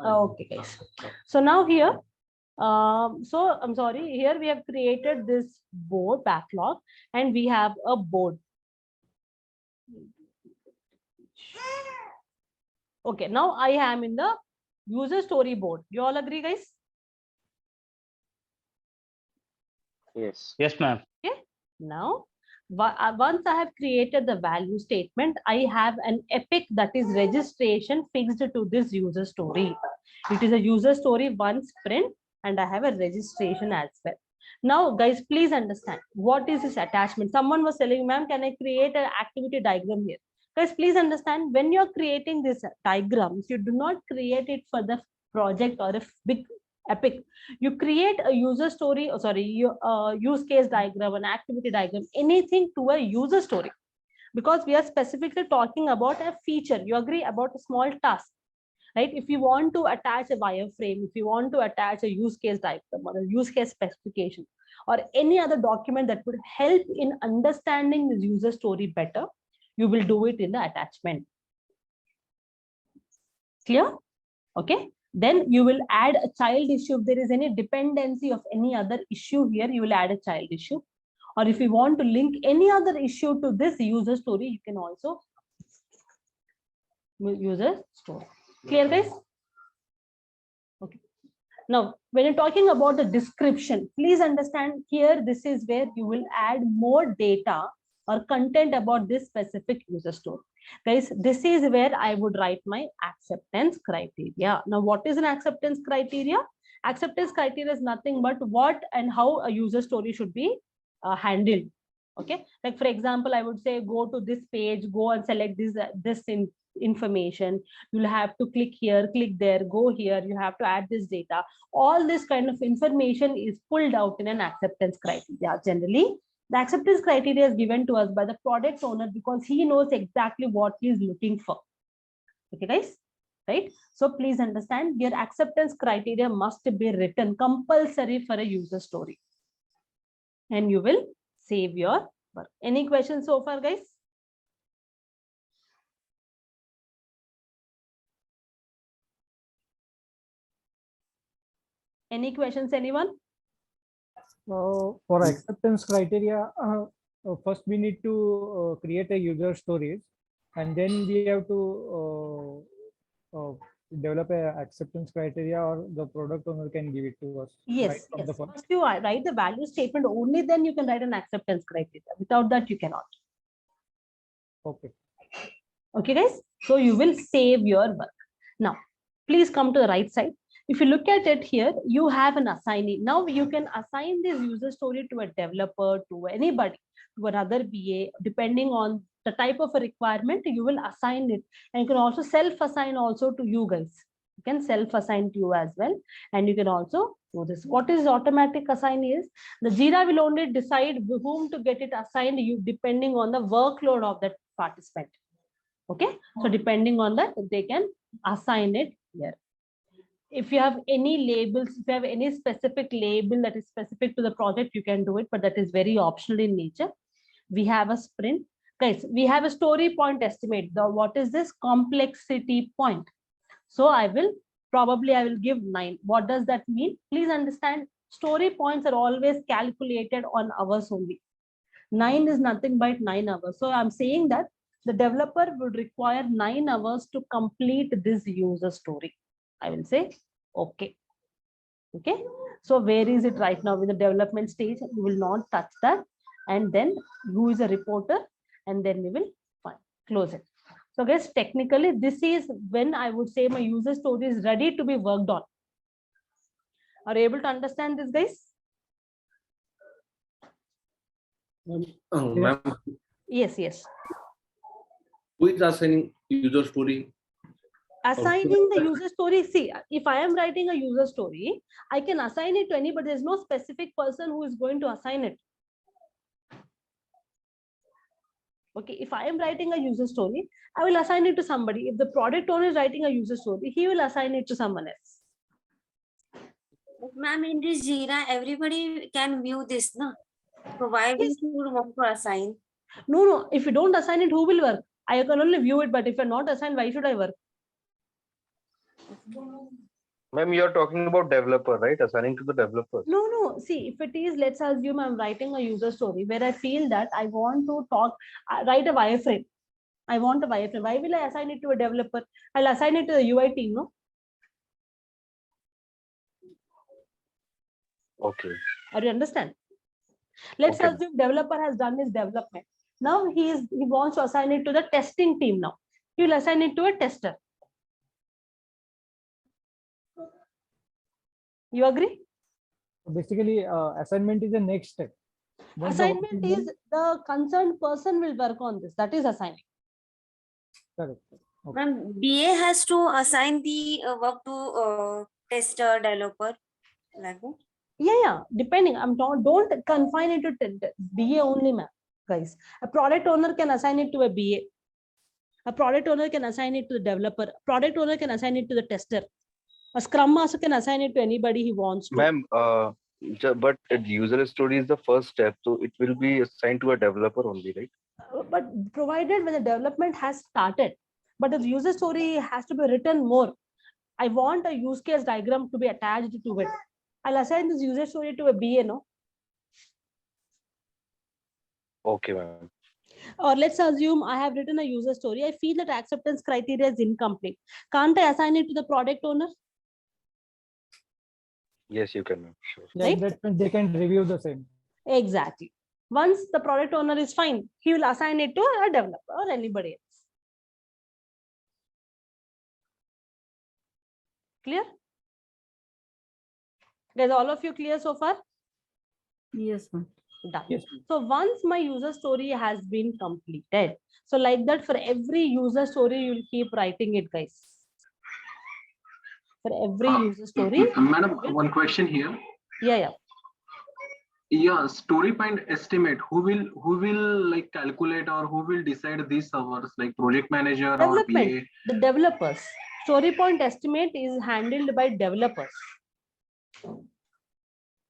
Okay, guys. So now here, so I'm sorry, here we have created this board backlog and we have a board. Okay, now I am in the user story board. You all agree, guys? Yes. Yes, ma'am. Okay. Now, once I have created the value statement, I have an epic that is registration fixed to this user story. It is a user story one sprint, and I have a registration as well. Now, guys, please understand what is this attachment. Someone was telling, ma'am, can I create an activity diagram here? Guys, please understand when you're creating these diagrams, you do not create it for the project or a big epic. You create a user story, or sorry, use case diagram, an activity diagram, anything to a user story, because we are specifically talking about a feature. You agree about a small task, right? If you want to attach a wireframe, if you want to attach a use case diagram or a use case specification or any other document that would help in understanding the user story better, you will do it in the attachment. Clear? Okay. Then you will add a child issue. If there is any dependency of any other issue here, you will add a child issue. Or if you want to link any other issue to this user story, you can also use a story. Clear, guys? Okay. Now, when you're talking about the description, please understand here, this is where you will add more data or content about this specific user story. Guys, this is where I would write my acceptance criteria. Now, what is an acceptance criteria? Acceptance criteria is nothing but what and how a user story should be handled. Okay, like for example, I would say go to this page, go and select this information. You'll have to click here, click there, go here. You have to add this data. All this kind of information is pulled out in an acceptance criteria. Generally, the acceptance criteria is given to us by the product owner because he knows exactly what he is looking for. Okay, guys, right? So please understand your acceptance criteria must be written compulsory for a user story, and you will save your work. Any questions so far, guys? Any questions, anyone? For acceptance criteria, first we need to create a user stories, and then we have to develop a acceptance criteria, or the product owner can give it to us. Yes, right from yes. the first. First you write the value statement, only then you can write an acceptance criteria. Without that, you cannot. Okay. Okay, guys. So you will save your work. Now, please come to the right side. If you look at it here, you have an assignee. Now you can assign this user story to a developer, to anybody, to another BA, depending on the type of a requirement, you will assign it. And you can also self-assign also to you guys. You can self-assign to you as well. And you can also do this. What is automatic assign is? The Jira will only decide whom to get it assigned you depending on the workload of that participant. Okay. So depending on that, they can assign it here. If you have any labels, if you have any specific label that is specific to the project, you can do it, but that is very optional in nature. We have a sprint. Guys, we have a story point estimate. What is this? Complexity point. So I will give 9. What does that mean? Please understand, story points are always calculated on hours only. 9 is nothing but 9 hours. So I'm saying that the developer would require 9 hours to complete this user story. I will say, okay. Okay. So where is it right now? With the development stage, we will not touch that. And then who is a reporter? And then we will close it. So guys, technically, this is when I would say my user story is ready to be worked on. Are you able to understand this, guys? Ma'am, Yes, yes. who is assigning user story? Assigning the user story, see, if I am writing a user story, I can assign it to anybody. There's no specific person who is going to assign it. Okay, if I am writing a user story, I will assign it to somebody. If the product owner is writing a user story, he will assign it to someone else. Ma'am, in this Jira, everybody can view this, no? So why we should want to assign? No. If you don't assign it, who will work? I can only view it, but if you're not assigned, why should I work? Ma'am, you're talking about developer, right? Assigning to the developer. No. See, if it is, let's assume I'm writing a user story where I feel that I want to write a wireframe. I want a wireframe. Why will I assign it to a developer? I'll assign it to the UI team, no? Okay. Or you understand? Let's Okay. assume developer has done his development. Now he wants to assign it to the testing team now. He will assign it to a tester. You agree? Basically, assignment is the next step. Once the work Assignment done- is the concerned person will work on this. That is assigning. correct. Ma'am, BA has to assign the work to tester, developer, like that. Yeah. Depending. Don't confine it to BA only, ma'am. Guys, a product owner can assign it to a BA. A product owner can assign it to the developer. A product owner can assign it to the tester. A scrum master can assign it to anybody he wants to. Ma'am, but user story is the first step, so it will be assigned to a developer only, right? But provided when the development has started, but the user story has to be written more. I want a use case diagram to be attached to it. I'll assign this user story to a BA, no? Okay, ma'am. Or let's assume I have written a user story. I feel that acceptance criteria is incomplete. Can't I assign it to the product owner? Yes, you can, ma'am. Sure. Yeah, Right? that means they can review the same. Exactly. Once the product owner is fine, he will assign it to a developer or anybody else. Clear? Guys, all of you clear so far? Yes, ma'am. Done. Yes. So once my user story has been completed, so like that for every user story, you will keep writing it, guys. For every user story. Madam, one question here. Yeah. Yeah, story point estimate. Who will like calculate or who will decide these hours? Like project manager or Development. BA? The developers. Story point estimate is handled by developers.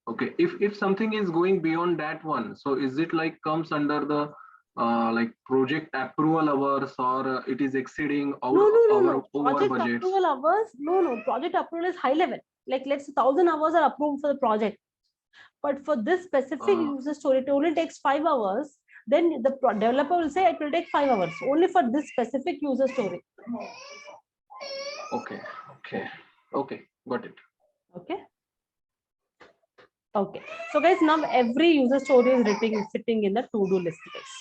Okay. If something is going beyond that one, so is it like comes under the like project approval hours or it is exceeding our No. over Project budgets? approval hours. No. Project approval is high level. Like let's say 1,000 hours are approved for the project. But for this specific user story, it only takes 5 hours. Then the developer will say it will take 5 hours only for this specific user story. Okay. Got it. Okay. So guys, now every user story is sitting in the to-do list, guys.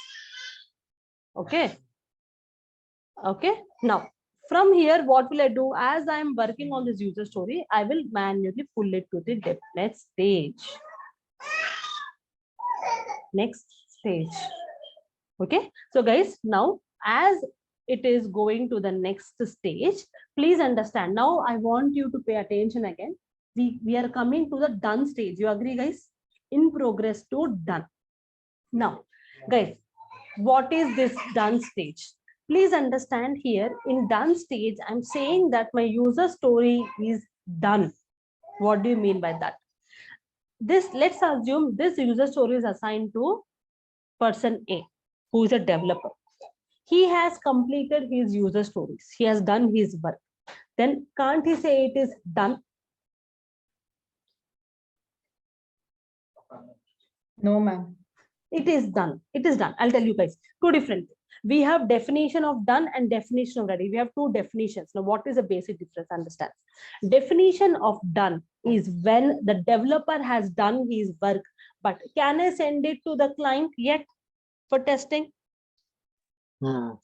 Okay. Now from here, what will I do? As I am working on this user story, I will manually pull it to the next stage. Okay. So guys, now as it is going to the next stage, please understand. Now I want you to pay attention again. We are coming to the done stage. You agree, guys? In progress to done. Now, guys, what is this done stage? Please understand here in done stage, I'm saying that my user story is done. What do you mean by that? Let's assume this user story is assigned to person A, who is a developer. He has completed his user stories. He has done his work. Then can't he say it is done? No, ma'am. It is done. It is done. I'll tell you guys. Two different. We have definition of done and definition of ready. We have two definitions. Now, what is the basic difference? Understand. Definition of done is when the developer has done his work, but can I send it to the client yet for testing? The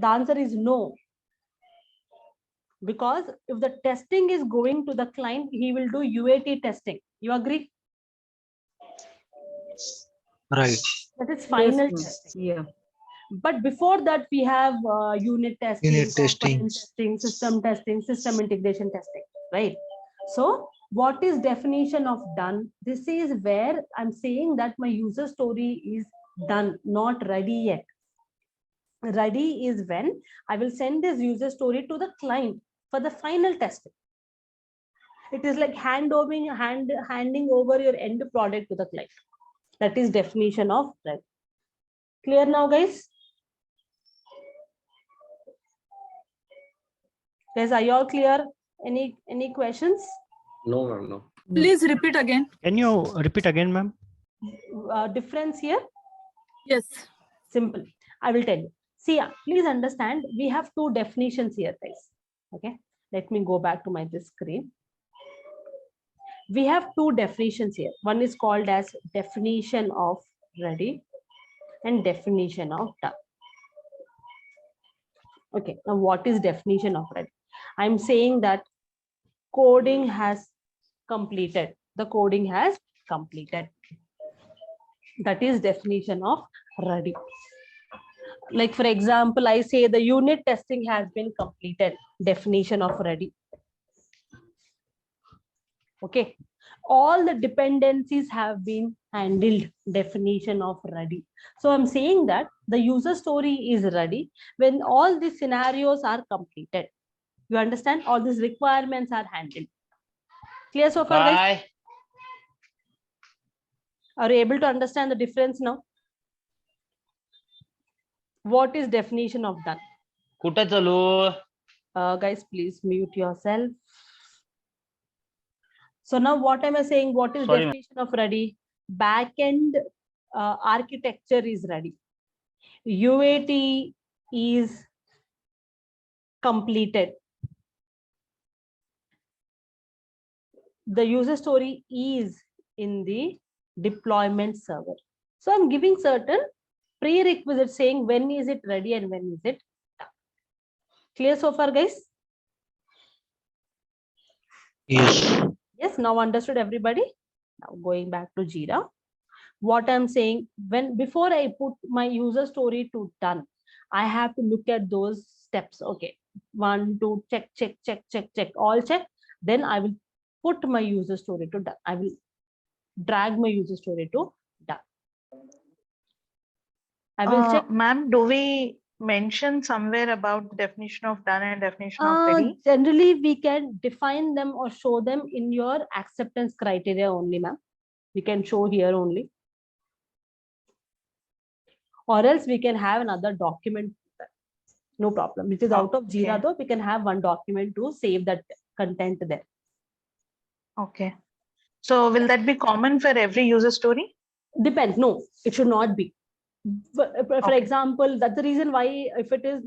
answer is no. Because if the testing is going to the client, he will do UAT testing. You agree? Right. That is final Yes, ma'am. testing. Yeah. But before that, we have unit testing, Unit testing. component testing, system integration testing, right? So what is definition of done? This is where I'm saying that my user story is done, not ready yet. Ready is when I will send this user story to the client for the final testing. It is like handing over your end product to the client. That is definition of ready. Clear now, guys? Guys, are you all clear? Any questions? No, ma'am, no. Please repeat again. Can you repeat again, ma'am? Difference here? Yes. Simple. I will tell you. See, please understand, we have two definitions here, guys. Okay, let me go back to my this screen. We have two definitions here. One is called as definition of ready and definition of done. Okay, now what is definition of ready? I'm saying that coding has completed. The coding has completed. That is definition of ready. Like for example, I say the unit testing has been completed. Definition of ready. Okay, all the dependencies have been handled. Definition of ready. So I'm saying that the user story is ready when all these scenarios are completed. You understand? All these requirements are handled. Clear so far, guys? Are you able to understand the difference now? What is definition of done? कुठं चालू? Guys, please mute yourself. So now what am I saying? What is definition of ready? Backend architecture is ready. UAT is completed. The user story is in the deployment server. So I'm giving certain prerequisites saying when is it ready and when is it done. Clear so far, guys? Yes. Yes, now understood everybody. Now going back to Jira. What I'm saying, before I put my user story to done, I have to look at those steps. Okay, 1, 2, check, all check. Then I will put my user story to done. I will drag my user story to done. I will check. Ma'am, do we mention somewhere about definition of done and definition of ready? Generally, we can define them or show them in your acceptance criteria only, ma'am. We can show here only. Or else we can have another document. No problem. It is out of Jira though. We can have one document to save that content there. Okay. So will that be common for every user story? Depends. No, it should not be. For example, that's the reason why if it is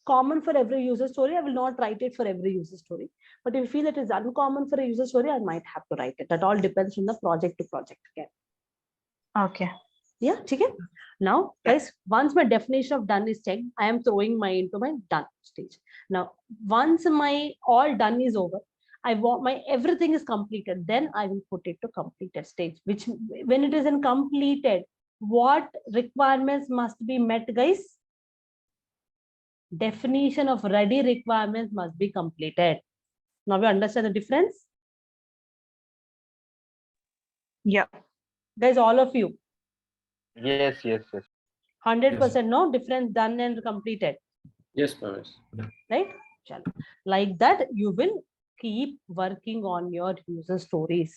common for every user story, I will not write it for every user story. But if you feel it is uncommon for a user story, I might have to write it. That all depends from the project to project again. Okay. Yeah, okay. Now, guys, once my definition of done is checked, I am throwing into my done stage. Now, once my all done is over, I want my everything is completed. Then I will put it to completed stage. Which when it is in completed, what requirements must be met, guys? Definition of ready requirements must be completed. Now we understand the difference. Yeah. Guys, all of you. Yes. 100% no difference done and completed. Yes, ma'am. Right? Like that, you will keep working on your user stories.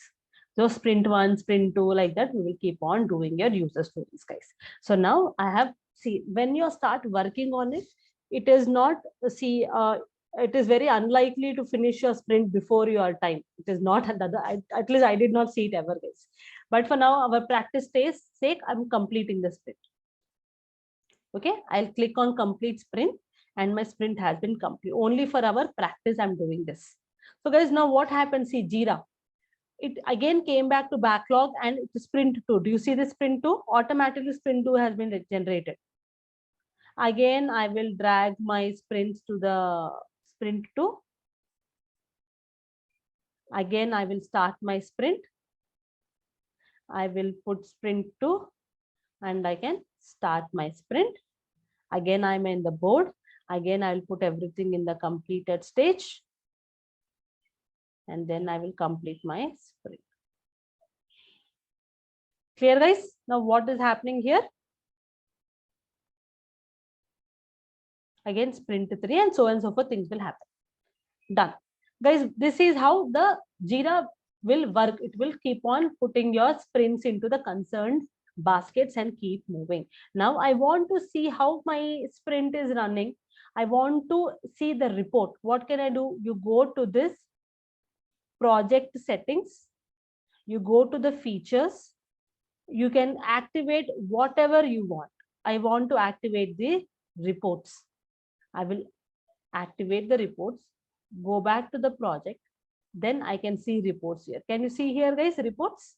So sprint 1, sprint 2, like that, we will keep on doing your user stories, guys. So now I have, see, when you start working on it, it is not, see, it is very unlikely to finish your sprint before your time. It is not, at least I did not see it ever, guys. But for now, our practice sake, I'm completing the sprint. Okay, I'll click on complete sprint and my sprint has been complete. Only for our practice, I'm doing this. So guys, now what happens? See, Jira. It again came back to backlog and it's sprint 2. Do you see the sprint 2? Automatically sprint 2 has been generated. Again, I will drag my sprints to the sprint 2. Again, I will start my sprint. I will put sprint 2 and I can start my sprint. Again, I'm in the board. Again, I will put everything in the completed stage. And then I will complete my sprint. Clear, guys? Now what is happening here? Again, sprint 3 and so forth things will happen. Done. Guys, this is how the Jira will work. It will keep on putting your sprints into the concerned baskets and keep moving. Now I want to see how my sprint is running. I want to see the report. What can I do? You go to this project settings, you go to the features, you can activate whatever you want. I want to activate the reports. I will activate the reports, go back to the project, then I can see reports here. Can you see here, guys, reports?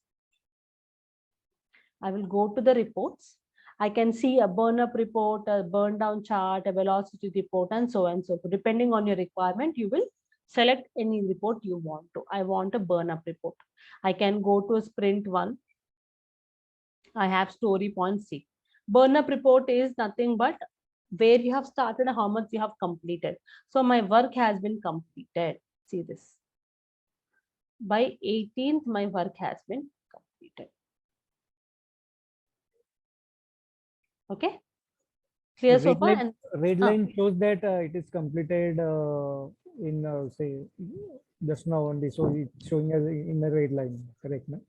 I will go to the reports. I can see a burn up report, a burn down chart, a velocity report, and so on and so forth. Depending on your requirement, you will select any report you want to. I want a burn up report. I can go to sprint 1. I have story point C. Burn up report is nothing but where you have started and how much you have completed. So my work has been completed. See this. By 18th, my work has been completed. Okay. Clear so far? And red line shows that it is completed in say just now only, so it's showing as in the red line, correct? No?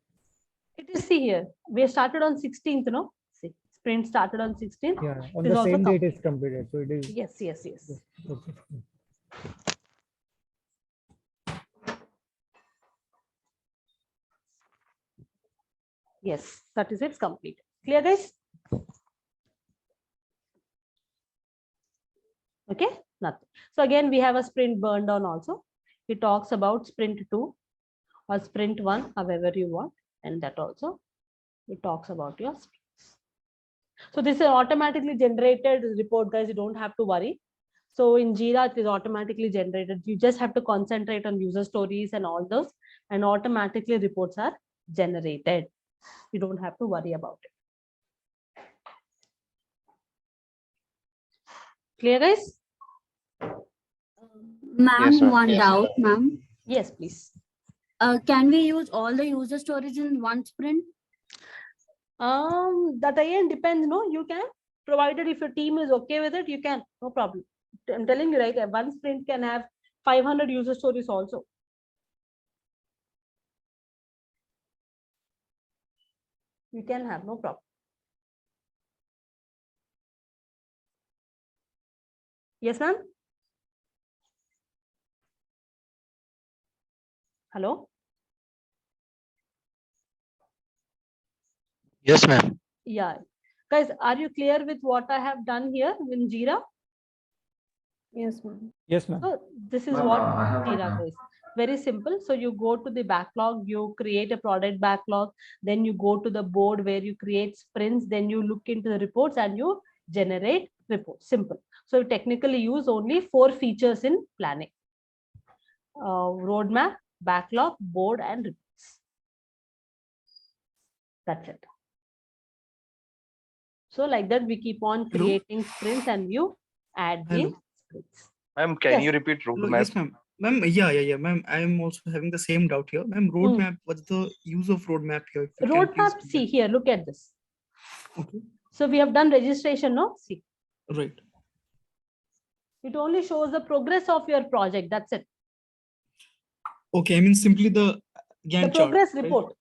it is, see here, we started on 16th, no? See, sprint started on 16th. Yeah, on It is the also same date it's completed. So it is. Yes, yes, yes. Okay. Yes, that is it's complete. Clear, guys? Okay, nothing. So again, we have a sprint burn down also. It talks about sprint 2 or sprint 1, however you want, and that also it talks about your sprints. So this is automatically generated report, guys. You don't have to worry. So in Jira, it is automatically generated. You just have to concentrate on user stories and all those, and automatically reports are generated. You don't have to worry about it. Clear, guys? Yes, Ma'am, ma'am. one Yes, doubt, ma'am. Yes, please. Can we use all the user stories in one sprint? That again depends, no? You can, provided if your team is okay with it, you can, no problem. I'm telling you, right? One sprint can have 500 user stories also. You can have, no problem. Yes, ma'am. Hello. Yes, ma'am. Yeah, guys, are you clear with what I have done here in Jira? Yes, ma'am. Yes, ma'am. So this is Ma'am, what I have one, Jira ma'am. is. Very simple. So you go to the backlog, you create a product backlog, then you go to the board where you create sprints, then you look into the reports and you generate reports. Simple. So you technically use only 4 features in planning. Roadmap, backlog, board, and reports. That's it. So like that, we keep on Hello? creating sprints and you add the Hello. sprints. Ma'am, can Yes. you repeat Hello, roadmap? yes, ma'am. Ma'am, yeah, ma'am. I am also having the same doubt here. Ma'am, roadmap, what's the use of roadmap here? If you can please Roadmap, see here, look at this. Okay, So we have done registration, no? See, right. it only shows the progress of your project. That's it. Okay, I mean simply the The Gantt chart. progress right? report.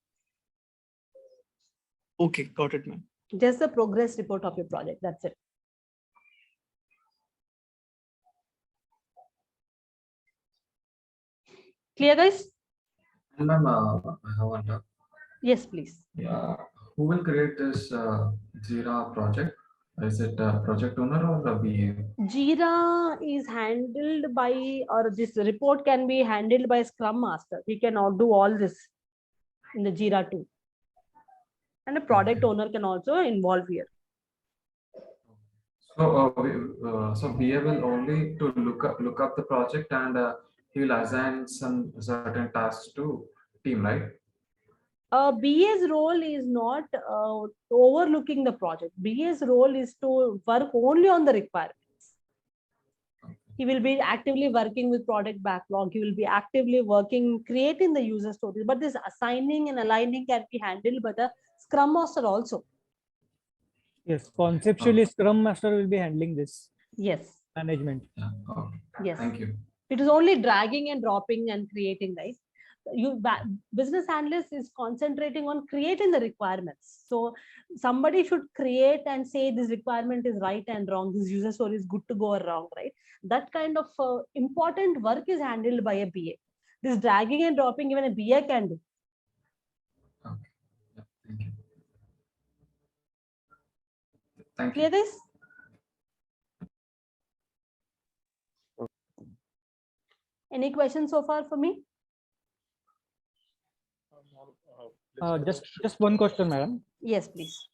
Okay, got it, ma'am. Just the progress report of your project. That's it. Clear, guys? Ma'am, I have one doubt. Yes, please. Yeah, who will create this Jira project? Is it a project owner or a BA? Jira is handled by, or this report can be handled by Scrum Master. He can do all this in the Jira too. And a product owner can also involve here. So BA will only to look up the project and he will assign some certain tasks to team, right? BA's role is not overlooking the project. BA's role is to work only on the requirements. He will be actively working with product backlog. He will be actively working, creating the user stories. But this assigning and aligning can be handled by the Scrum Master also. Yes, conceptually, Scrum Master will be handling this Yes. management. Yeah. Okay. Yes. Thank you. It is only dragging and dropping and creating, right? business analyst is concentrating on creating the requirements. So somebody should create and say this requirement is right and wrong, this user story is good to go or wrong, right? That kind of important work is handled by a BA. This dragging and dropping even a BA can do. Okay. Yeah, thank you. Thank Clear you. this? Any questions so far for me? Just one question, madam. Yes, please.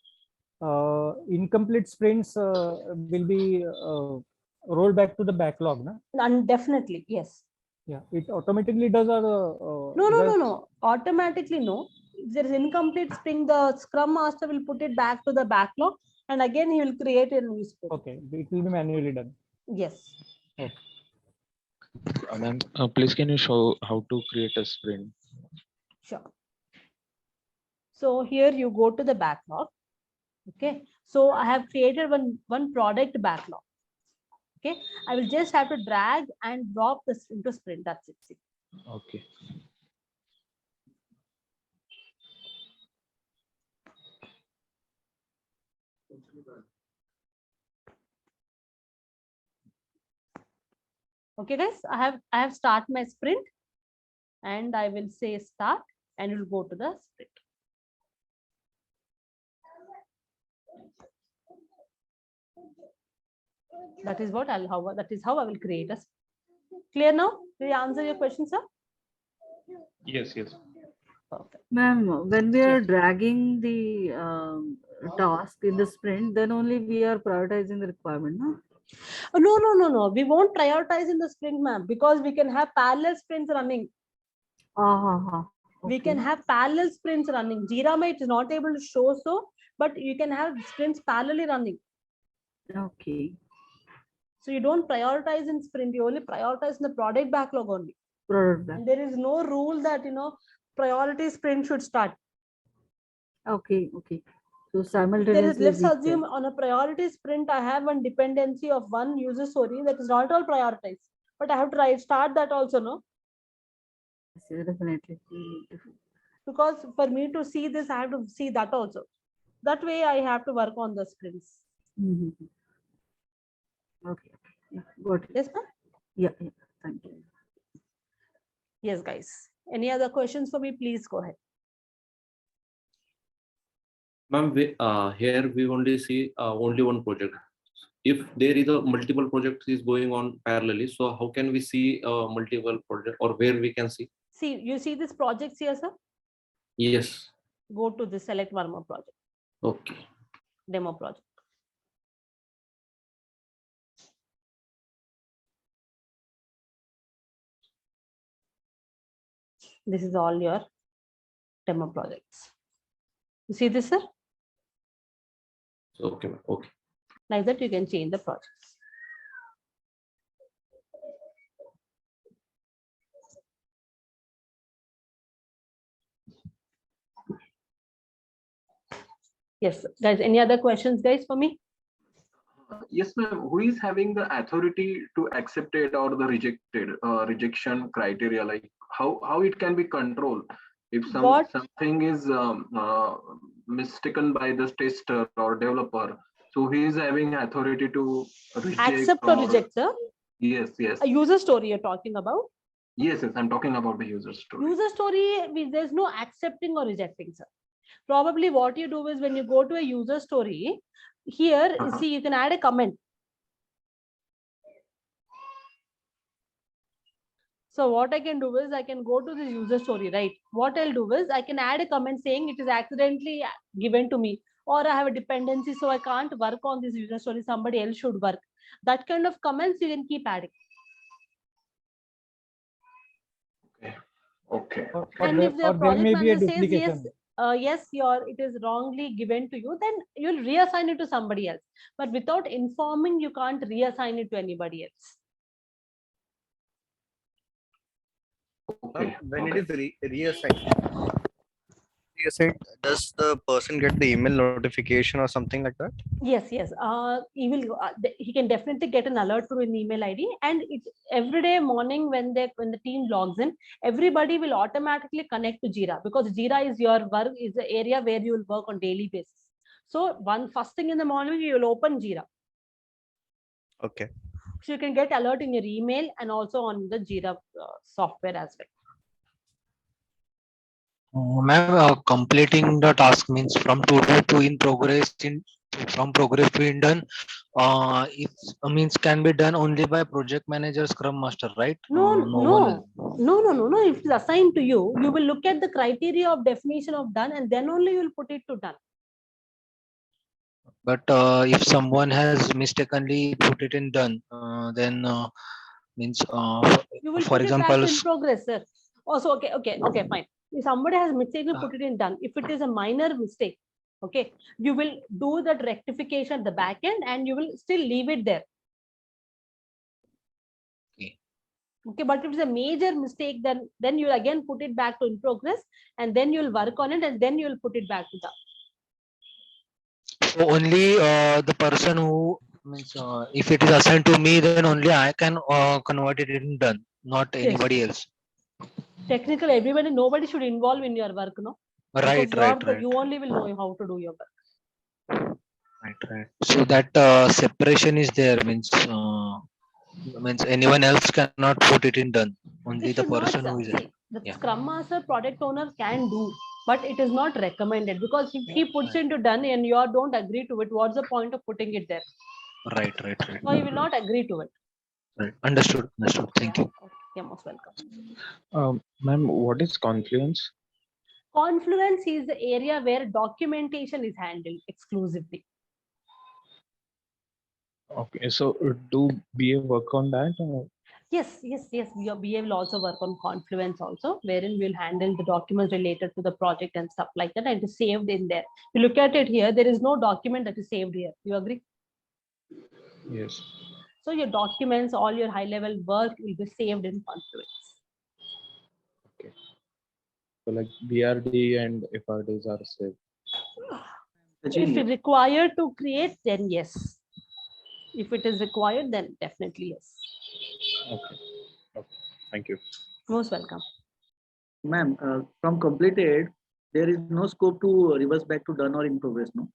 Incomplete sprints will be rolled back to the backlog, na? And definitely, yes. Yeah, it automatically does, or No. Automatically, no. If there is incomplete sprint, the Scrum Master will put it back to the backlog, and again he will create a new sprint. Okay, it will be manually done. Yes. Okay. Ma'am, please can you show how to create a sprint? Sure. So here you go to the backlog. Okay. So I have created one product backlog. Okay. I will just have to drag and drop this into sprint. That's it. See. Okay. Okay, guys. I have start my sprint, and I will say start, and it will go to the sprint. That is what how I will create a sprint. Clear now? Did I answer your question, sir? Yes, yes. Perfect. Ma'am, when we are dragging the task in the sprint, then only we are prioritizing the requirement, no? No. We won't prioritize in the sprint, ma'am, because we can have parallel sprints running. Okay. We can have parallel sprints running. Jira might is not able to show so, but you can have sprints parallelly running. Okay. So you don't prioritize in sprint, you only prioritize in the product backlog only. And there is no rule that, priority sprint should start. Okay. So There is, simultaneously. let's assume on a priority sprint, I have one dependency of one user story that is not all prioritized, but I have to start that also, no? Yes, definitely. Because for me to see this, I have to see that also. That way I have to work on the sprints. Okay. Yeah, got it. Yes, ma'am? Yeah. Thank you. Yes, guys. Any other questions for me? Please go ahead. Ma'am, here we only see only one project. If there is a multiple projects is going on parallelly, so how can we see multiple project, or where we can see? See, you see this projects here, sir? Yes. Go to the select one more project. Okay. Demo project. This is all your demo projects. You see this, sir? Okay. Okay. Like that, you can change the projects. Yes, guys. Any other questions, guys, for me? Yes, ma'am. Who is having the authority to accept it or the rejection criteria? Like how it can be controlled if something is mistaken by the tester or developer? So he is having authority to Accept or reject, sir? Yes. A user story you're talking about? Yes. I'm talking about the user story. User story, there's no accepting or rejecting, sir. Probably what you do is when you go to a user story, here, see, you can add a comment. So what I can do is I can go to this user story, right? What I'll do is I can add a comment saying it is accidentally given to me, or I have a dependency, so I can't work on this user story. Somebody else should work. That kind of comments you can keep adding. Okay. And if the project manager says yes, it is wrongly given to you, then you'll reassign it to somebody else. But without informing, you can't reassign it to anybody else. When it is reassigned, You said, does the person get the email notification or something like that? Yes, yes. He can definitely get an alert through an email ID, and it's every day morning when the team logs in, everybody will automatically connect to Jira, because Jira is your work, is the area where you will work on daily basis. So first thing in the morning, you will open Jira. Okay. So you can get alert in your email and also on the Jira software as well. Ma'am, completing the task means from to do to in progress from progress to in done. It means can be done only by project manager, scrum master, right? No. If it's assigned to you, you will look at the criteria of definition of done, and then only you will put it to done. But if someone has mistakenly put it in done, then means You will for put it back example, in progress, sir. Also, okay, fine. If somebody has mistakenly put it in done, if it is a minor mistake, okay, you will do that rectification at the back end, and you will still leave it there. Okay, but if it's a major mistake, then you'll again put it back to in progress, and then you'll work on it, and then you'll put it back to done. so only the person who means if it is assigned to me, then only I can convert it in done, not anybody else. Technically, nobody should involve in your work, no? Right. You only will know how to do your work. Right. So that separation is there, means anyone else cannot put it in done. Only the person who is the Scrum Master, product owner can do, but it is not recommended, because if he puts into done and you don't agree to it, what's the point of putting it there? Right. So you will not agree to it. Right. Understood. Thank you. You're most welcome. Ma'am, what is Confluence? Confluence is the area where documentation is handled exclusively. Okay, so do BA work on that? Or? Yes. Your BA will also work on Confluence also, wherein we'll handle the documents related to the project and stuff like that, and it is saved in there. If you look at it here, there is no document that is saved here. You agree? Yes. So your documents, all your high-level work will be saved in Confluence. Okay. So like BRD and FRDs are saved. If it's required to create, then yes. If it is required, then definitely yes. Okay. Thank you. Most welcome. Ma'am, from completed, there is no scope to reverse back to done or in progress, no?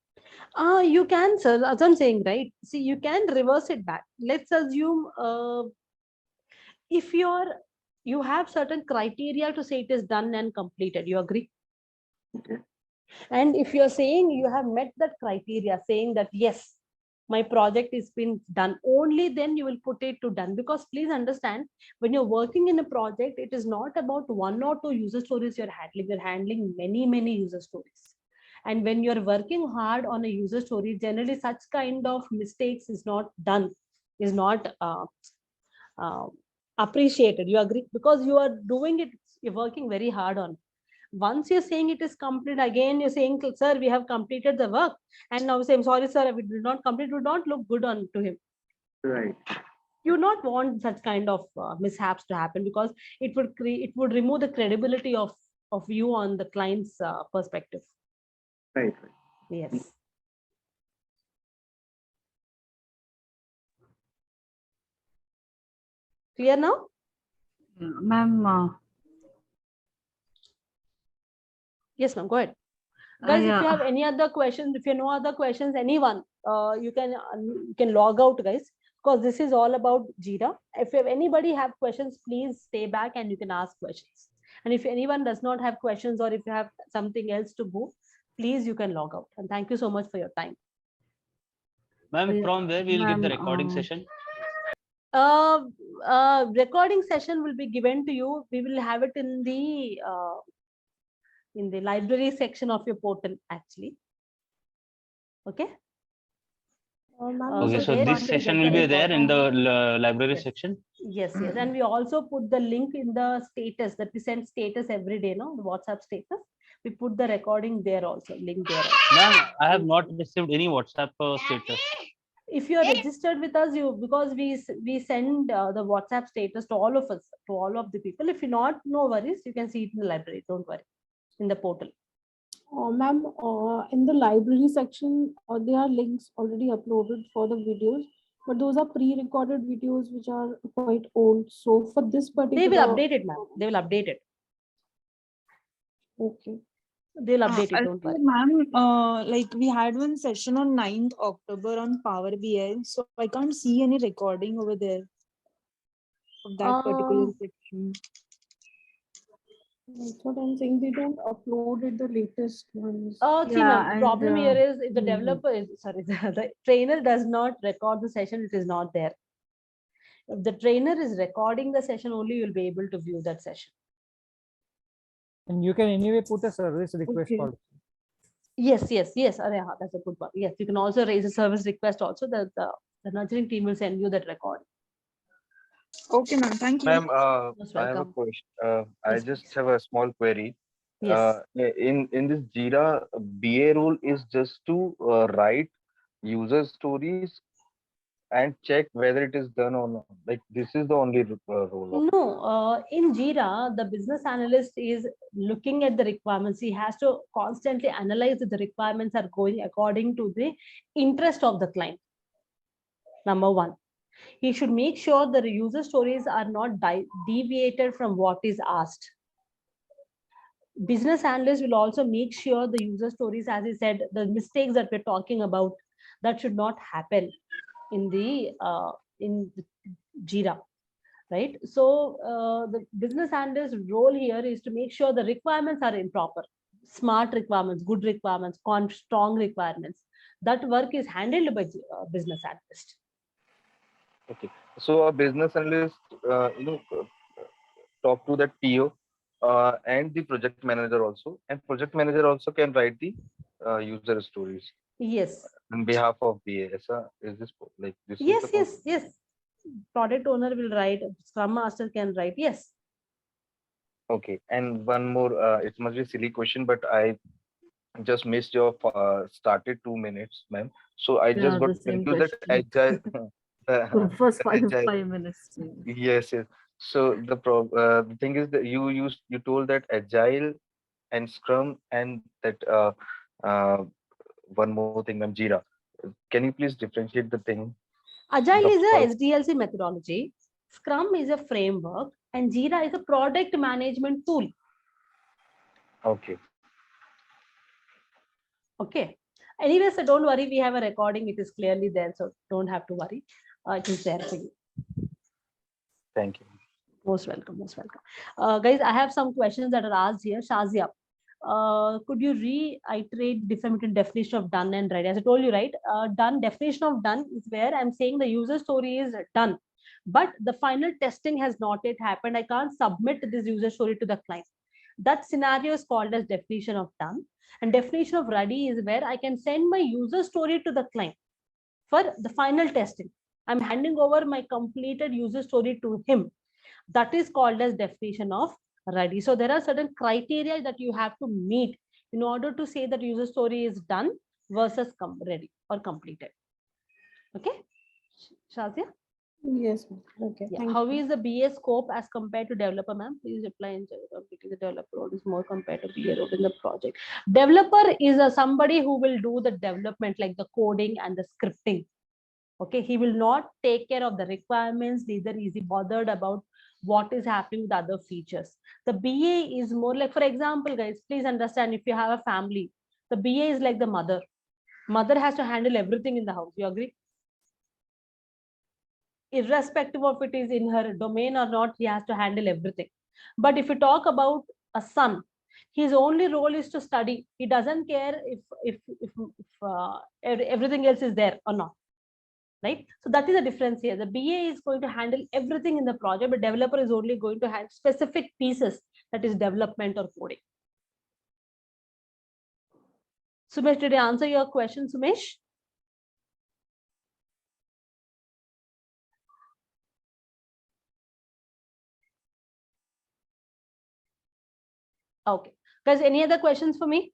You can, sir, as I'm saying, right? See, you can reverse it back. Let's assume if you have certain criteria to say it is done and completed, you agree? Okay. And if you're saying you have met that criteria, saying that yes, my project is been done, only then you will put it to done. Because please understand, when you're working in a project, it is not about 1 or 2 user stories you're handling many user stories. And when you're working hard on a user story, generally such kind of mistakes is not done, is not appreciated. You agree? Because you are doing it, you're working very hard on it. Once you're saying it is complete, again you're saying, sir, we have completed the work, and now say, I'm sorry, sir, we did not complete, would not look good on to him. Right. You not want such kind of mishaps to happen, because it would remove the credibility of you on the client's perspective. Right. Yes. Clear now? Ma'am. Yes, ma'am. Go ahead. Guys, Yeah. if you have any other questions, if you know other questions, anyone, you can log out, guys, because this is all about Jira. If anybody have questions, please stay back and you can ask questions. And if anyone does not have questions, or if you have something else to go, please, you can log out. And thank you so much for your time. Ma'am, from where we'll get the recording session? Recording session will be given to you. We will have it in the library section of your portal, actually. Okay. Okay, so this session will be there in the library section. Yes, and we also put the link in the status that we send status every day, no, the WhatsApp status. We put the recording there also, link there. Ma'am, I have not received any WhatsApp status. If you are registered with us, because we send the WhatsApp status to all of us, to all of the people. If you not, no worries, you can see it in the library. Don't worry, in the portal. Ma'am, in the library section, there are links already uploaded for the videos, but those are pre-recorded videos which are quite old. So for this They particular, will update it, ma'am. They will update it. okay. They'll update it. Don't worry. Ma'am, like we had one session on 9th October on Power BI, so I can't see any recording over there of that particular section. That's what I'm saying. They don't upload it, the latest ones. See, ma'am, the problem here is if the developer is, sorry, the trainer does not record the session, it is not there. If the trainer is recording the session, only you'll be able to view that session. And you can anyway put a service request also. Yes, yes, yes. That's a good one. Yes, you can also raise a service request also. The nurturing team will send you that record. Okay, ma'am. Thank you. Ma'am, Most I have a welcome. question. I Yes, just have a small query. Yes. In this Jira, BA role is just to write user stories and check whether it is done or not. Like this is the only role of. No, in Jira, the business analyst is looking at the requirements. He has to constantly analyze if the requirements are going according to the interest of the client. Number one, he should make sure the user stories are not deviated from what is asked. Business analyst will also make sure the user stories, as he said, the mistakes that we're talking about, that should not happen in the Jira. Right, so the business analyst role here is to make sure the requirements are improper, smart requirements, good requirements, strong requirements. That work is handled by business analyst. Okay, so a business analyst, talk to that PO and the project manager also, and project manager also can write the user stories. Yes. On behalf of BA, is this like this? Yes, yes, yes. Product owner will write, Scrum Master can write, yes. Okay, and one more, it must be a silly question, but I just missed your started 2 minutes, ma'am. So I just got the same confused that question. agile. First agile. 5 minutes. Yes, yes. So the thing is that you told that agile and Scrum and that one more thing, ma'am, Jira. Can you please differentiate the thing? Agile is a SDLC methodology. Scrum is a framework, and Jira is a product management tool. Okay. Okay. Anyway, so don't worry, we have a recording. It is clearly there, so don't have to worry. It is there for you. Thank you. Most welcome, most welcome. Guys, I have some questions that are asked here. Shazia, could you reiterate the difference between definition of done and ready? As I told you, right? Done, definition of done is where I'm saying the user story is done, but the final testing has not yet happened. I can't submit this user story to the client. That scenario is called as definition of done. And definition of ready is where I can send my user story to the client for the final testing. I'm handing over my completed user story to him. That is called as definition of ready. So there are certain criteria that you have to meet in order to say that user story is done versus ready or completed. Okay, Shazia? Yes. Okay. Yeah. How is the BA scope as compared to developer, ma'am? Please reply in completing the developer role is more compared to BA role in the project. Developer is somebody who will do the development, like the coding and the scripting. Okay, he will not take care of the requirements, neither is he bothered about what is happening with other features. The BA is more like, for example, guys, please understand, if you have a family, the BA is like the mother. Mother has to handle everything in the house. You agree? Irrespective of it is in her domain or not, he has to handle everything. But if you talk about a son, his only role is to study. He doesn't care if everything else is there or not. Right? So that is the difference here. The BA is going to handle everything in the project, but developer is only going to handle specific pieces, that is development or coding. Sumesh, did I answer your question, Sumesh? Okay. Guys, any other questions for me?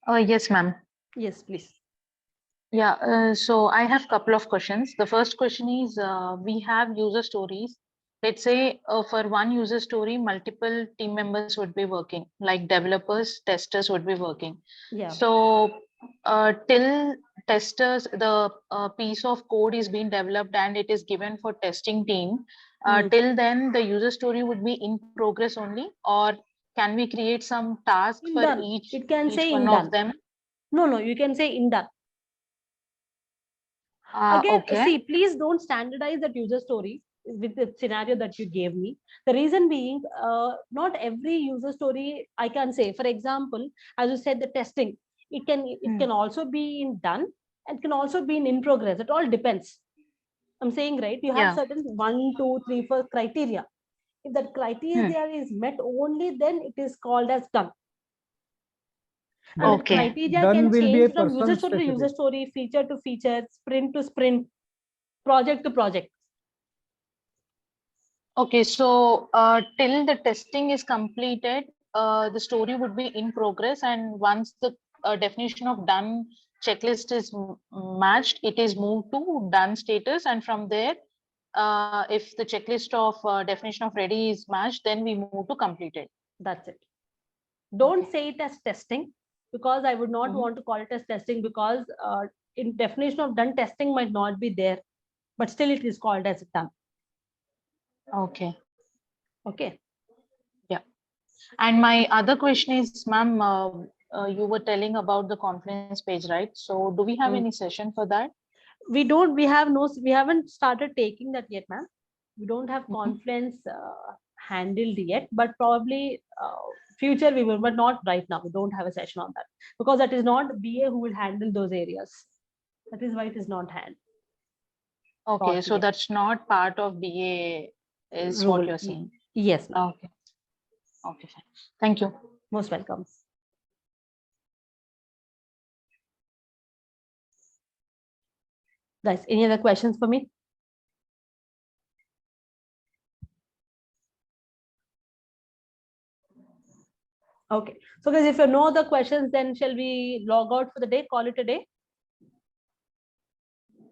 Yes, ma'am. Yes, please. Yeah, so I have a couple of questions. The first question is, we have user stories let's say for one user story, multiple team members would be working, like developers, testers would be working. Yeah. So till testers, the piece of code is being developed and it is given for testing team, till then the user story would be in progress only, or can we create some task In for done. each It can say one in of done. them? No, you can say in done. Again, Okay. see, please don't standardize that user story with the scenario that you gave me. The reason being, not every user story I can say. For example, as you said, the testing, it can also be in done and can also be in progress. It all depends. I'm saying, right? You have certain 1, 2, 3, 4 criteria. If that criteria is met only, then it is called as done. And the criteria Done can will be a change from person user story to specific. user story, feature to feature, sprint to sprint, project to project. Okay, so till the testing is completed, the story would be in progress, and once the definition of done checklist is matched, it is moved to done status, and from there, if the checklist of definition of ready is matched, then we move to completed. That's it. Don't say it as testing, because I would not want to call it as testing, because in definition of done, testing might not be there, but still it is called as done. Okay. Okay. Yeah. And my other question is, ma'am, you were telling about the Confluence page, right? So do we have any session for that? We don't. We haven't started taking that yet, ma'am. We don't have Confluence handled yet, but probably future we will, but not right now. We don't have a session on that, because that is not BA who will handle those areas. That is why it is not handled. Okay, so that's not part of BA is what you're saying? Yes. Okay. Okay, fine. Thank you. Most welcome. Guys, any other questions for me? Okay. So guys, if you have no other questions, then shall we log out for the day, call it a day?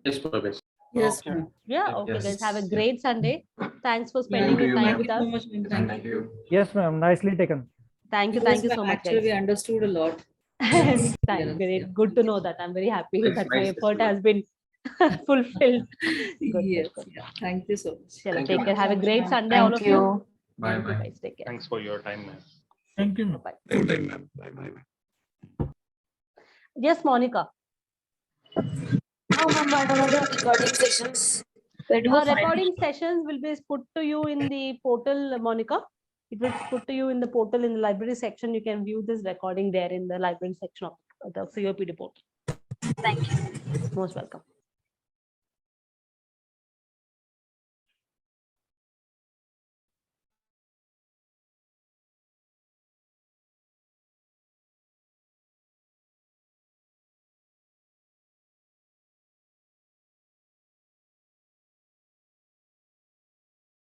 Yes, Prabhas. Yes. Yeah, okay, guys. Have a great Sunday. Thanks for spending Thank your you, time ma'am. with us. Thank you so much, ma'am. Thank you. Yes, ma'am. Nicely taken. Thank you. Yes, Thank you ma'am. so much, Actually, guys. we understood a lot. Thanks. Great. Good to know that. I'm very happy that my effort has been fulfilled. Good, Yes. good. Yeah. Thank you so much. Chalo, Thank take you care. so Have a much, great ma'am. Sunday, all of you. Bye Thank you, bye. guys. Take care. Thanks for your time, ma'am. Thank you. Bye. Same time, ma'am. Bye bye. Yes, Monica. How about the recording sessions? Where do we find Recording sessions will be put to you in the portal, Monica. It will put to you in the portal in the library section. You can view this recording there in the library section of the COPD portal. Thank you. Most welcome.